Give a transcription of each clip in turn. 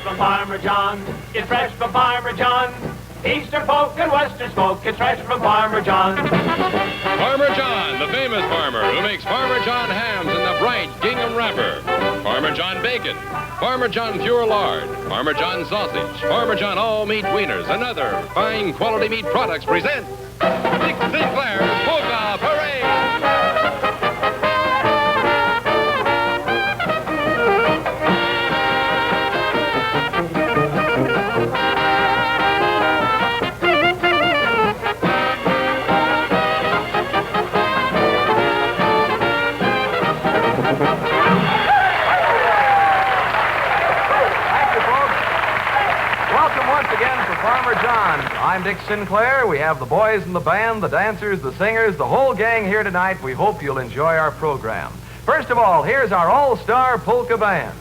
from Farmer John. It's fresh from Farmer John. Eastern folk and Western folk, it's fresh from Farmer John. Farmer John, the famous farmer who makes Farmer John hams in the bright gingham wrapper. Farmer John bacon, Farmer John pure lard, Farmer John sausage, Farmer John all-meat wieners, and other fine quality meat products present Dick Sinclair's Polka Parade. Farmer John. I'm Dick Sinclair. We have the boys in the band, the dancers, the singers, the whole gang here tonight. We hope you'll enjoy our program. First of all, here's our all-star polka band.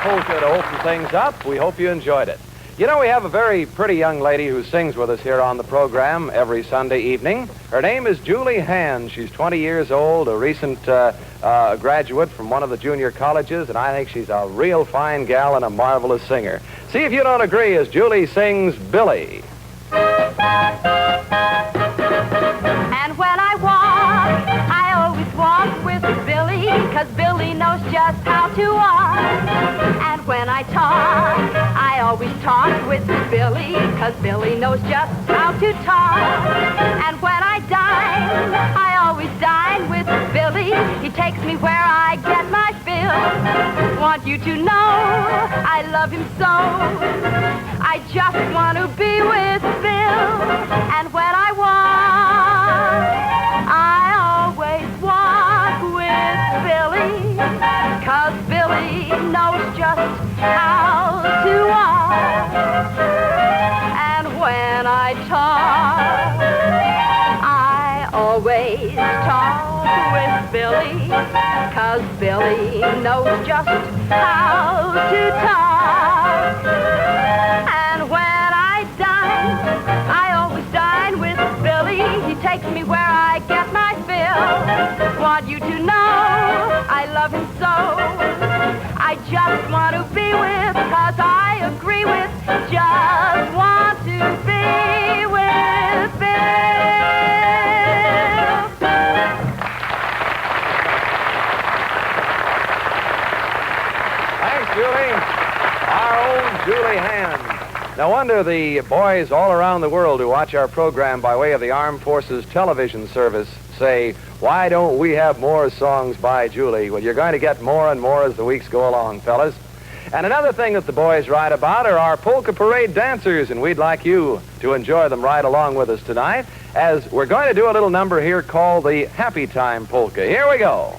Polka to open things up. We hope you enjoyed it. You know, we have a very pretty young lady who sings with us here on the program every Sunday evening. Her name is Julie Hand. She's 20 years old, a recent graduate from one of the junior colleges, and I think she's a real fine gal and a marvelous singer. See if you don't agree as Julie sings Billy. And when I walk, I always walk with Billy, 'cause Billy knows just how to walk. And when I talk, I always talk with Billy, 'cause Billy knows just how to talk. And when I dine, I always dine with Billy. He takes me where I get my fill. Want you to know I love him so. I just want to be with Bill. And when I walk, I always walk with Billy, 'cause Billy knows just how to walk. And when I talk, I always talk with Billy, 'cause Billy knows just how to talk. And when I dine, I always dine with Billy. He takes me where I get my fill. Want you to know I love him so. I just want to be with, 'cause I agree with, just want to be with Bill. Thanks, Julie. Our own Julie Hand. No wonder the boys all around the world who watch our program by way of the Armed Forces television service say, why don't we have more songs by Julie? Well, you're going to get more and more as the weeks go along, fellas. And another thing that the boys write about are our Polka Parade dancers, and we'd like you to enjoy them right along with us tonight, as we're going to do a little number here called the Happy Time Polka. Here we go.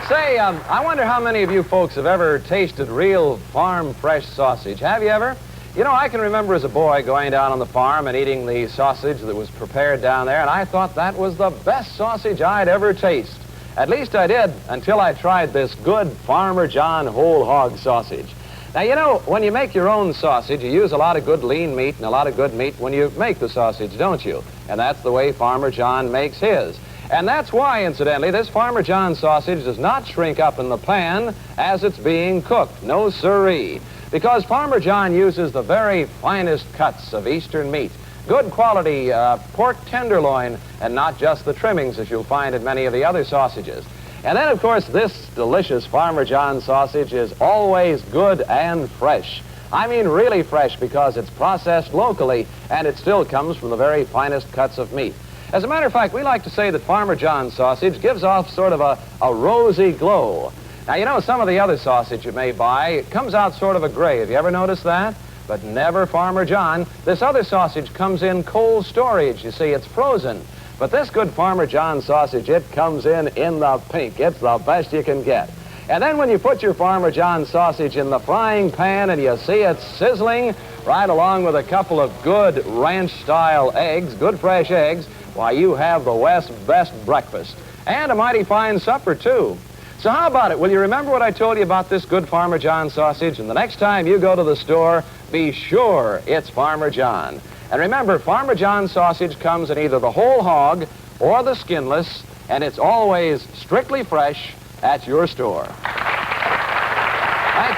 Say, I wonder how many of you folks have ever tasted real farm fresh sausage. Have you ever? You know, I can remember as a boy going down on the farm and eating the sausage that was prepared down there, and I thought that was the best sausage I'd ever tasted. At least I did until I tried this good Farmer John whole hog sausage. Now, you know, when you make your own sausage, you use a lot of good lean meat and a lot of good meat when you make the sausage, don't you? And that's the way Farmer John makes his. And that's why, incidentally, this Farmer John sausage does not shrink up in the pan as it's being cooked. No siree. Because Farmer John uses the very finest cuts of eastern meat. Good quality pork tenderloin, and not just the trimmings as you'll find in many of the other sausages. And then, of course, this delicious Farmer John sausage is always good and fresh. I mean really fresh because it's processed locally and it still comes from the very finest cuts of meat. As a matter of fact, we like to say that Farmer John sausage gives off sort of a rosy glow. Now, you know, some of the other sausage you may buy, it comes out sort of a gray. Have you ever noticed that? But never Farmer John. This other sausage comes in cold storage. You see, it's frozen. But this good Farmer John sausage, it comes in the pink. It's the best you can get. And then when you put your Farmer John sausage in the frying pan and you see it sizzling right along with a couple of good ranch-style eggs, good fresh eggs, why, you have the West's best breakfast. And a mighty fine supper, too. So how about it? Will you remember what I told you about this good Farmer John sausage? And the next time you go to the store, be sure it's Farmer John. And remember, Farmer John sausage comes in either the whole hog or the skinless, and it's always strictly fresh at your store. Thank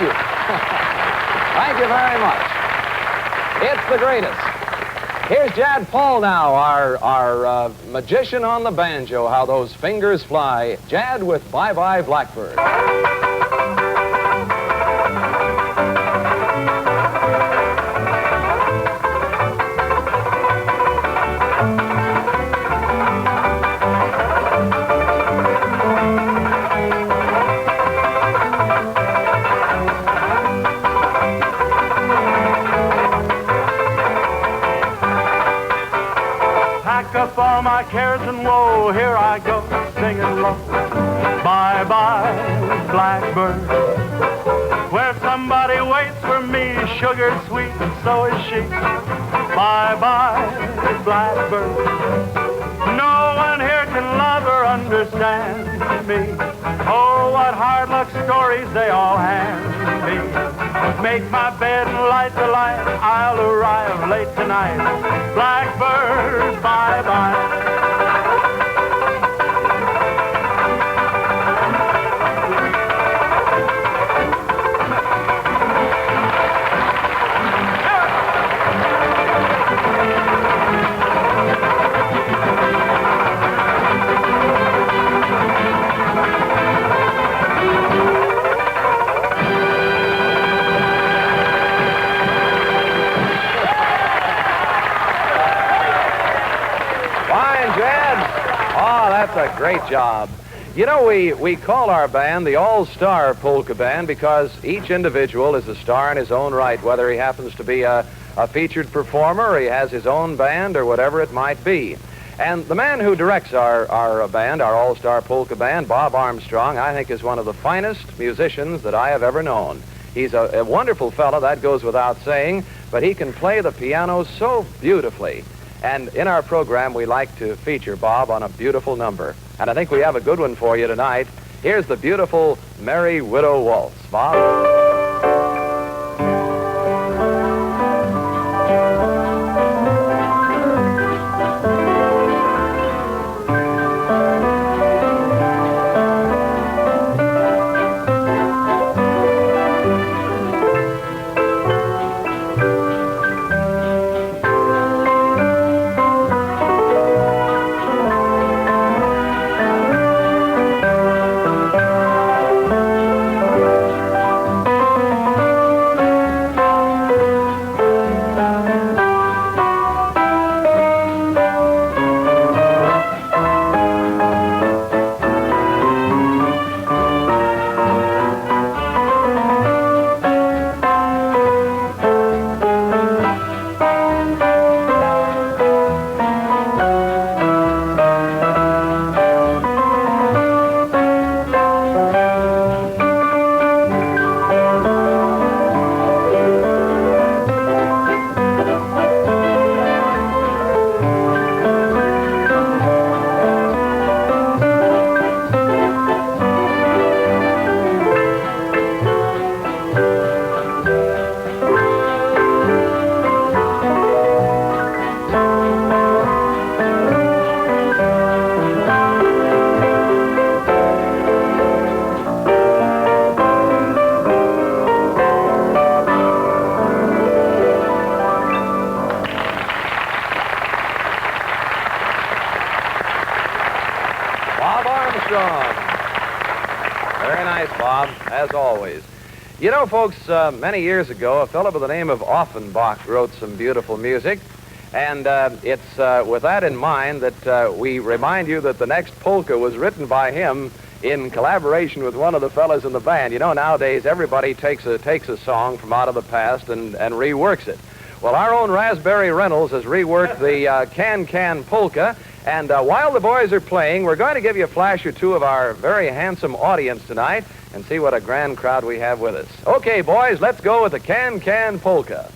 you. Thank you very much. It's the greatest. Here's Jad Paul now, our magician on the banjo, how those fingers fly. Jad with Bye Bye Blackbird. Up all my cares and woe, here I go, singing low. Bye-bye, blackbird, where somebody waits for me, sugar sweet, and so is she. Bye-bye, blackbird, no one here can love or understand me. Oh, what hard luck stories they all hand me. Make my bed and light the light, I'll arrive late tonight. Blackbird, bye-bye. That's a great job. You know, we call our band the All-Star Polka Band because each individual is a star in his own right, whether he happens to be a featured performer or he has his own band or whatever it might be. And the man who directs our band, our All-Star Polka Band, Bob Armstrong, I think is one of the finest musicians that I have ever known. He's a wonderful fellow, that goes without saying, but he can play the piano so beautifully. And in our program, we like to feature Bob on a beautiful number. And I think we have a good one for you tonight. Here's the beautiful Merry Widow Waltz. Bob? Armstrong. Very nice, Bob, as always. You know, folks, many years ago, a fellow by the name of Offenbach wrote some beautiful music. And it's with that in mind that we remind you that the next polka was written by him in collaboration with one of the fellas in the band. You know, nowadays everybody takes a song from out of the past and reworks it. Well, our own Raspberry Reynolds has reworked the Can Polka. And while the boys are playing, we're going to give you a flash or two of our very handsome audience tonight and see what a grand crowd we have with us. Okay, boys, let's go with the Can Polka.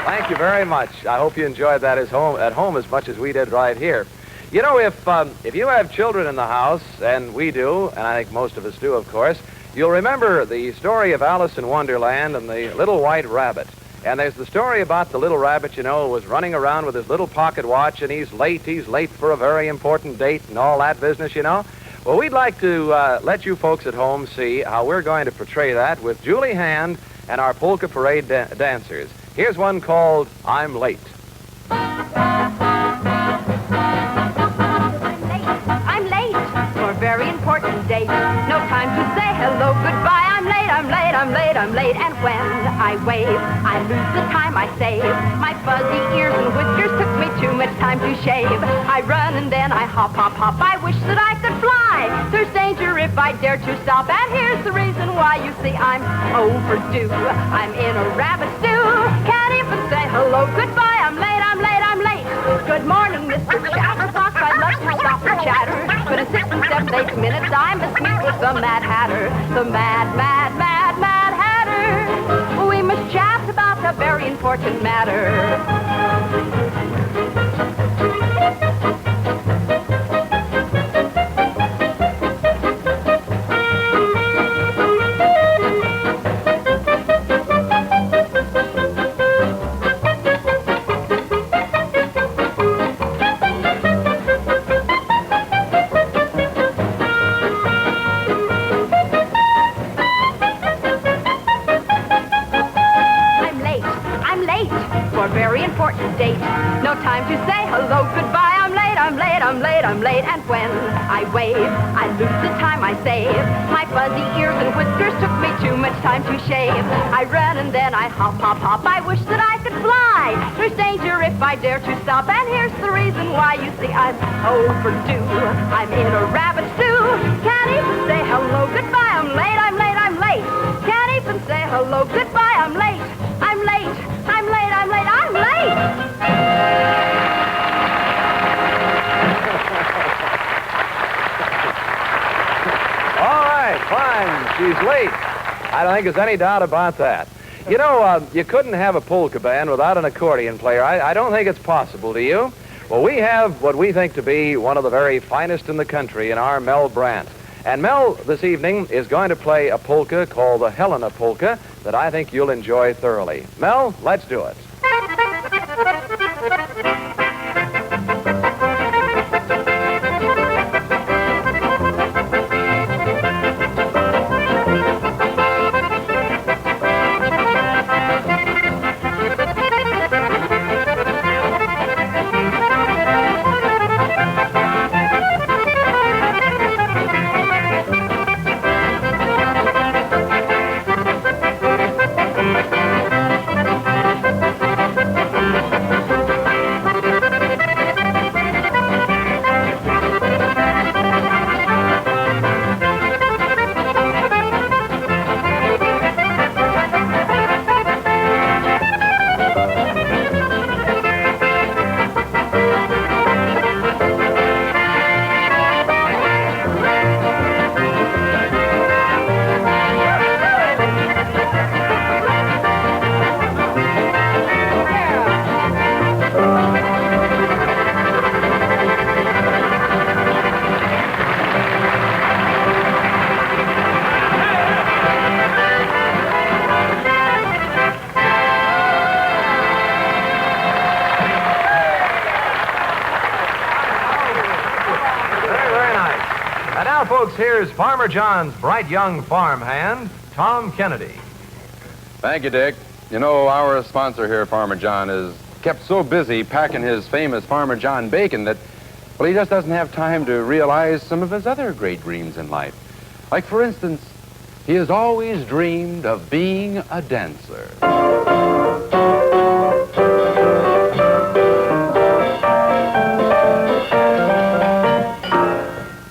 Thank you very much. I hope you enjoyed that at home as much as we did right here. You know, if you have children in the house, and we do, and I think most of us do, of course, you'll remember the story of Alice in Wonderland and the little white rabbit. And there's the story about the little rabbit, you know, was running around with his little pocket watch, and he's late for a very important date and all that business, you know. Well, we'd like to let you folks at home see how we're going to portray that with Julie Hand and our Polka Parade dancers. Here's one called I'm Late. I'm late for a very important date. No time to say hello, goodbye. I'm late. And when I wave, I lose the time I save. My fuzzy ears and whiskers took me too much time to shave. I run and then I hop. I wish that I could fly. There's danger if I dare to stop. And here's the reason why. You see, I'm overdue. I'm in a rabbit stew. Can't even say hello, goodbye. I'm late. Good morning, Mr. Chatterbox. I'd love to stop and chatter, but in 6 and 7 8 minutes I must meet with the Mad Hatter. The Mad Hatter. We must chat about a very important matter. Date. No time to say hello, goodbye. I'm late. And when I wave, I lose the time I save. My fuzzy ears and whiskers took me too much time to shave. I run and then I hop. I wish that I could fly. There's danger if I dare to stop. And here's the reason why. You see, I'm overdue. I'm in a rabbit stew. Can't even say hello, goodbye. I'm late. Can't even say hello, goodbye. I'm late. All right, fine. She's late. I don't think there's any doubt about that. You know, you couldn't have a polka band without an accordion player. I don't think it's possible, do you? Well, we have what we think to be one of the very finest in the country in our Mel Brandt. And Mel, this evening, is going to play a polka called the Helena Polka that I think you'll enjoy thoroughly. Mel, let's do it. And now, folks, here's Farmer John's bright young farmhand, Tom Kennedy. Thank you, Dick. You know, our sponsor here, Farmer John, is kept so busy packing his famous Farmer John bacon that, well, he just doesn't have time to realize some of his other great dreams in life. Like, for instance, he has always dreamed of being a dancer.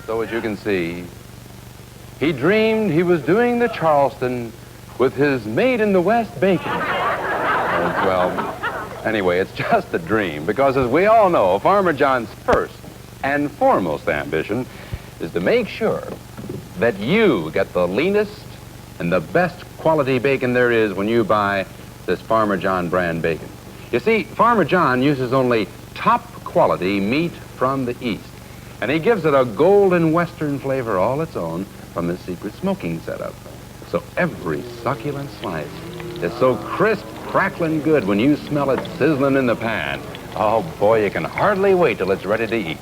So, as you can see, he dreamed he was doing the Charleston with his Made in the West bacon. Well, anyway, it's just a dream, because as we all know, Farmer John's first and foremost ambition is to make sure that you get the leanest and the best quality bacon there is when you buy this Farmer John brand bacon. You see, Farmer John uses only top quality meat from the East, and he gives it a golden western flavor all its own from his secret smoking setup. So every succulent slice is so crisp, crackling good when you smell it sizzling in the pan. Oh, boy, you can hardly wait till it's ready to eat.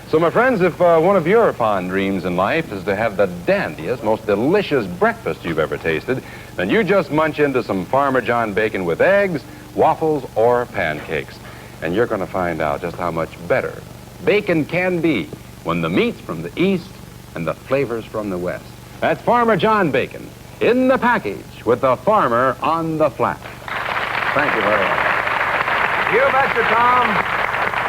So, my friends, if one of your fond dreams in life is to have the dandiest, most delicious breakfast you've ever tasted, then you just munch into some Farmer John bacon with eggs, waffles, or pancakes. And you're going to find out just how much better bacon can be when the meat's from the East and the flavors from the West. That's Farmer John bacon in the package with the farmer on the flat. Thank you very much. You betcha, Tom.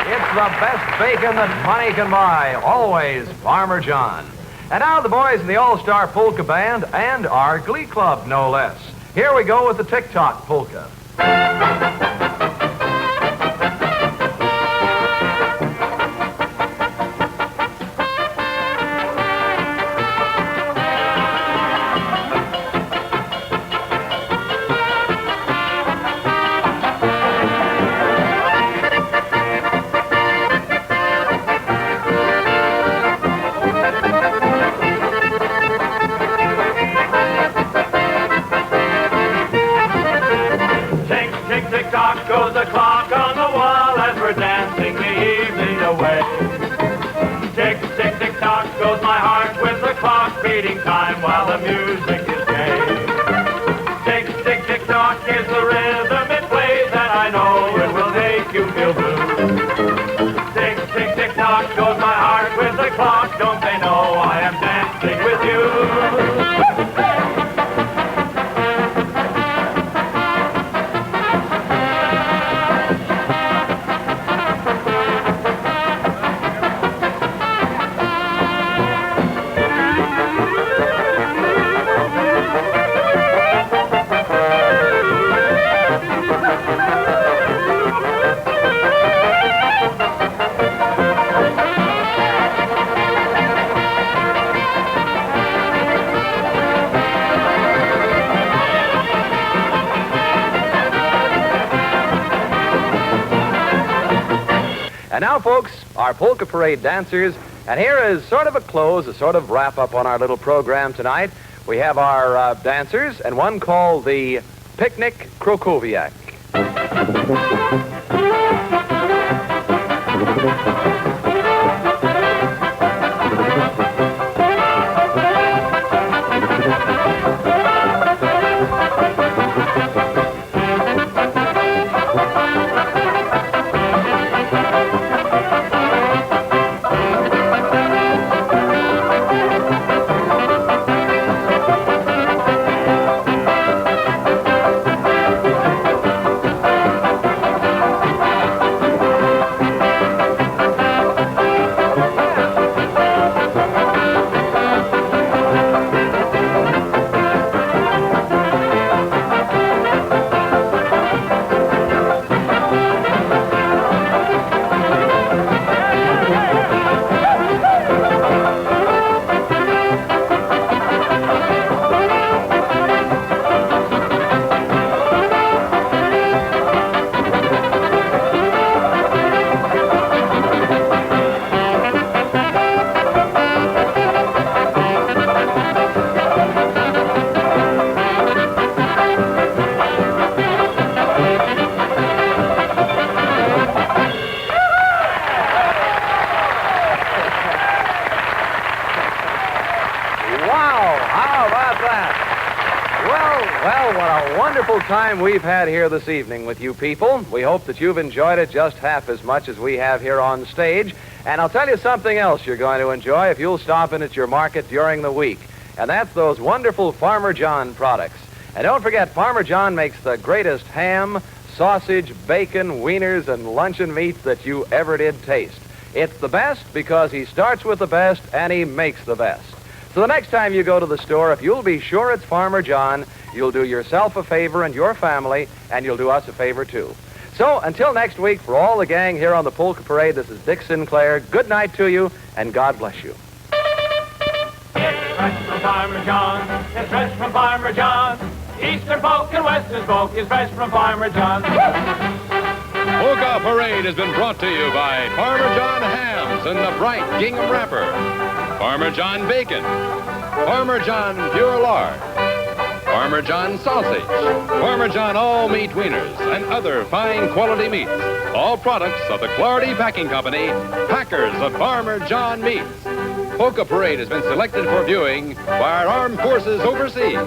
It's the best bacon that money can buy. Always Farmer John. And now the boys in the All-Star Polka Band and our Glee Club, no less. Here we go with the Tick-Tock Polka. Tick-tock goes the clock on the wall as we're dancing the evening away. Tick, tick, tick-tock goes my heart with the clock beating time while the music is gay. Tick, tick, tick-tock is the rhythm it plays, and I know it will make you feel blue. Tick, tick, tick-tock goes my heart with the clock. Don't they know I am dancing with you? And now, folks, our Polka Parade dancers And here is sort of a close, a sort of wrap-up on our little program tonight. We have our dancers, and one called the Picnic Krokowiak. Time we've had here this evening with you people. We hope that you've enjoyed it just half as much as we have here on stage. And I'll tell you something else you're going to enjoy if you'll stop in at your market during the week. And that's those wonderful Farmer John products. And don't forget, Farmer John makes the greatest ham, sausage, bacon, wieners, and luncheon meats that you ever did taste. It's the best because he starts with the best and he makes the best. So the next time you go to the store, if you'll be sure it's Farmer John, you'll do yourself a favor and your family, and you'll do us a favor, too. So, until next week, for all the gang here on the Polka Parade, this is Dick Sinclair. Good night to you, and God bless you. It's fresh from Farmer John. It's fresh from Farmer John. Eastern folk and Western folk is fresh from Farmer John. Polka Parade has been brought to you by Farmer John hams in the bright gingham wrapper, Farmer John bacon, Farmer John pure lard, Farmer John sausage, Farmer John all-meat wieners, and other fine quality meats. All products of the Clardy Packing Company, packers of Farmer John meats. Polka Parade has been selected for viewing by our armed forces overseas.